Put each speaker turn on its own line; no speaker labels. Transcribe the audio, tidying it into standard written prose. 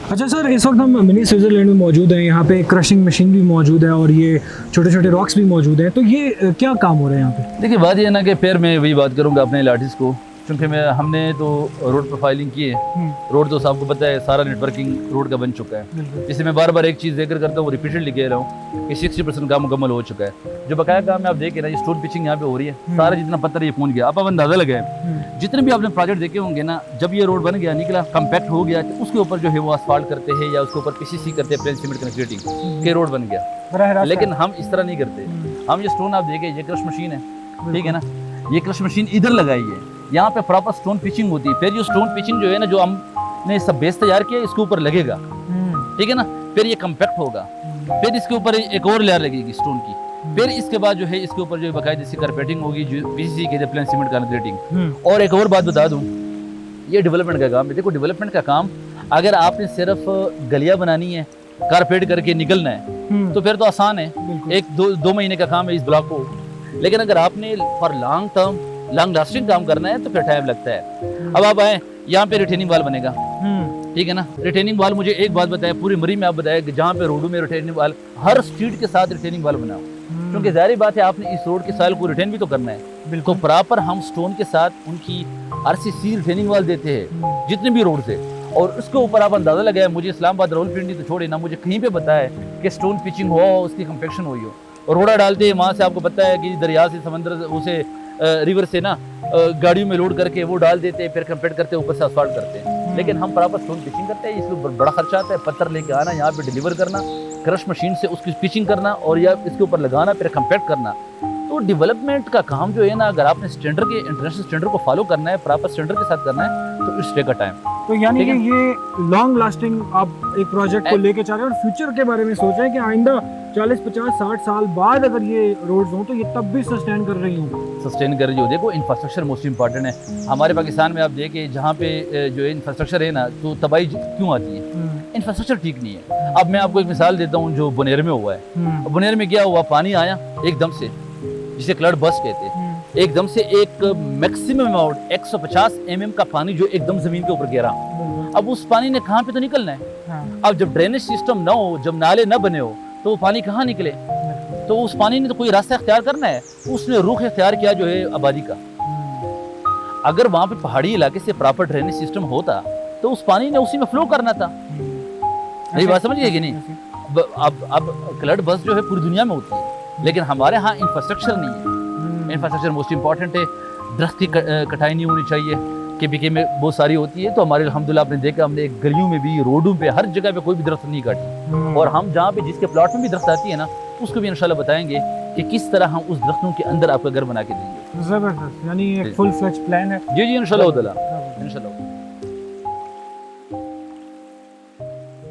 अच्छा सर, इस वक्त हम मिनी स्विट्ज़रलैंड में मौजूद हैं। यहाँ पे क्रशिंग मशीन भी मौजूद है और ये छोटे छोटे रॉक्स भी मौजूद हैं। तो ये क्या काम हो रहा है यहाँ पे?
देखिए बात ये है ना कि फिर मैं वही बात करूँगा अपने लाटिस को, क्योंकि हमने तो रोड प्रोफाइलिंग की है। रोड तो आपको पता है सारा नेटवर्किंग रोड का बन चुका है। इसलिए मैं बार बार एक चीज़ जिक्र करता हूँ, रिपीटेडली कह रहा हूँ कि 60% काम मुकम्मल हो चुका है। जो बकाया काम है आप देखें ना, ये स्टोन पिचिंग यहाँ पे हो रही है, सारा जितना पत्थर ये पहुँच गया। आप अंदाजा लगाए जितने भी आपने प्रोजेक्ट देखे होंगे ना, जब ये रोड बन गया, निकला, कम्पैक्ट हो गया, तो उसके ऊपर जो है वो असफाल्ट करते हैं या उसके ऊपर पीसीसी करते हैं, प्लेन सीमेंट कंक्रीटिंग के रोड बन गया। लेकिन हम इस तरह नहीं करते। हम ये स्टोन आप देखें, ये क्रश मशीन है, ठीक है ना, ये क्रश मशीन इधर लगाई है, यहाँ पे प्रॉपर स्टोन पिचिंग होती है। फिर ये स्टोन पिचिंग जो है ना, जो हमने सब बेस तैयार किया इसके ऊपर लगेगा, ठीक है ना, फिर ये कम्पैक्ट होगा, फिर इसके ऊपर एक और लेयर लगेगी स्टोन की, फिर इसके बाद जो है इसके ऊपर जो बाकायदा सी कारपेटिंग होगी, जो पीसीसी के प्लेन सीमेंट कंक्रीटिंग। और एक और बात बता दूं, ये डेवलपमेंट का काम है। देखो डेवलपमेंट का काम, अगर आपने सिर्फ गलियां बनानी है, कारपेट करके निकलना है, तो फिर तो आसान है, एक दो महीने का काम है इस ब्लॉक को। लेकिन अगर आपने for long term long lasting काम करना है तो फिर टाइम लगता है। अब आप आए, यहाँ पे रिटेनिंग वाल बनेगा, ठीक है ना। रिटेनिंग वाल, मुझे एक बात बताया, पूरी मरी में आप बताया कि जहाँ पे रोडों में रिटेनिंग वाल, हर स्ट्रीट के साथ रिटेनिंग वाल बनाओ, क्योंकि जाहिर बात है आपने इस रोड के साल को रिटेन भी तो करना है। तो प्रॉपर हम स्टोन के साथ उनकी आरसीसी रिटेनिंग वाल देते हैं जितने भी रोड से, और उसके ऊपर आप अंदाजा लगाया, मुझे इस्लामाबाद रावलपिंडी तो छोड़े ना, मुझे कहीं पे बताया कि स्टोन पिचिंग हो, उसकी कम्पेक्शन हुई हो, और रोड़ा डालते हैं वहाँ से, आपको पता है कि दरिया से, समंदर उसे रिवर से ना गाड़ियों में लोड करके वो डाल देते हैं, फिर कंपेक्ट करते हैं, ऊपर से असफाल्ट करते हैं। लेकिन हम प्रॉपर स्टोन पिचिंग करते हैं, इसमें बड़ा खर्चा आता है, पत्थर लेके आना, यहाँ पे डिलीवर करना, क्रश मशीन से उसकी पिचिंग करना, और या इसके ऊपर लगाना, फिर कंपेक्ट करना। तो डेवलपमेंट का काम जो है ना, अगर आपने स्टैंडर्ड के इंटरनेशनल स्टैंडर्ड को फॉलो करना है, प्रॉपर स्टैंडर्ड के साथ करना है, तो इट्स टेक अ टाइम।
तो यानी कि ये लॉन्ग लास्टिंग आप एक प्रोजेक्ट को लेके चल रहे हैं और फ्यूचर के बारे में सोच रहे हैं कि आइंदा 40, 50, 60 साल बाद अगर ये रोड्स हों तो ये तब भी सस्टेन कर रही हूँ।
सस्टेन कर रही हो। देखो इंफ्रास्ट्रक्चर मोस्ट इंपॉर्टेंट है। हमारे पाकिस्तान में आप देखें, जहाँ पे जो इंफ्रास्ट्रक्चर है ना, तो तबाही क्यों आती है? इंफ्रास्ट्रक्चर ठीक नहीं है। अब मैं आपको एक मिसाल देता हूँ जो बुनेर में हुआ है। बुनेर में क्या हुआ, पानी आया एकदम से, जिसे क्लड बस्ट कहते हैं, एकदम से एक मैक्सिमम अमाउंट 150 mm का पानी जो एकदम जमीन के ऊपर गिरा। अब उस पानी ने कहाँ पे तो निकलना है। अब जब ड्रेनेज सिस्टम ना हो, जब नाले ना बने हो, तो वो पानी कहाँ निकले? तो उस पानी ने तो कोई रास्ता इख्तियार करना है, उसने रुख इख्तियार किया जो है आबादी का। अगर वहाँ पे पहाड़ी इलाके से प्रॉपर ड्रेनेज सिस्टम होता तो उस पानी ने उसी में फ्लो करना था। यही बात समझिए कि नहीं? अब क्लड बस जो है पूरी दुनिया में होती है, लेकिन हमारे यहाँ इंफ्रास्ट्रक्चर नहीं है। इंफ्रास्ट्रक्चर मोस्ट इंपॉर्टेंट है। दरख्त की कटाई नहीं होनी चाहिए, केपीके में बहुत सारी होती है। तो हमारे अल्हम्दुलिल्लाह आपने देखा, हमने गलियों में भी, रोडों पे, हर जगह पे कोई भी दरख्त नहीं काटी। और हम जहाँ पे जिसके प्लॉट में भी दरख्त आती है ना, उसको भी इंशाल्लाह बताएंगे कि किस तरह हम उस दरख्तों के अंदर आपका घर बना के देंगे।
जबरदस्त, यानी एक फुल फ्लेज प्लान है।
जी इंशाल्लाह।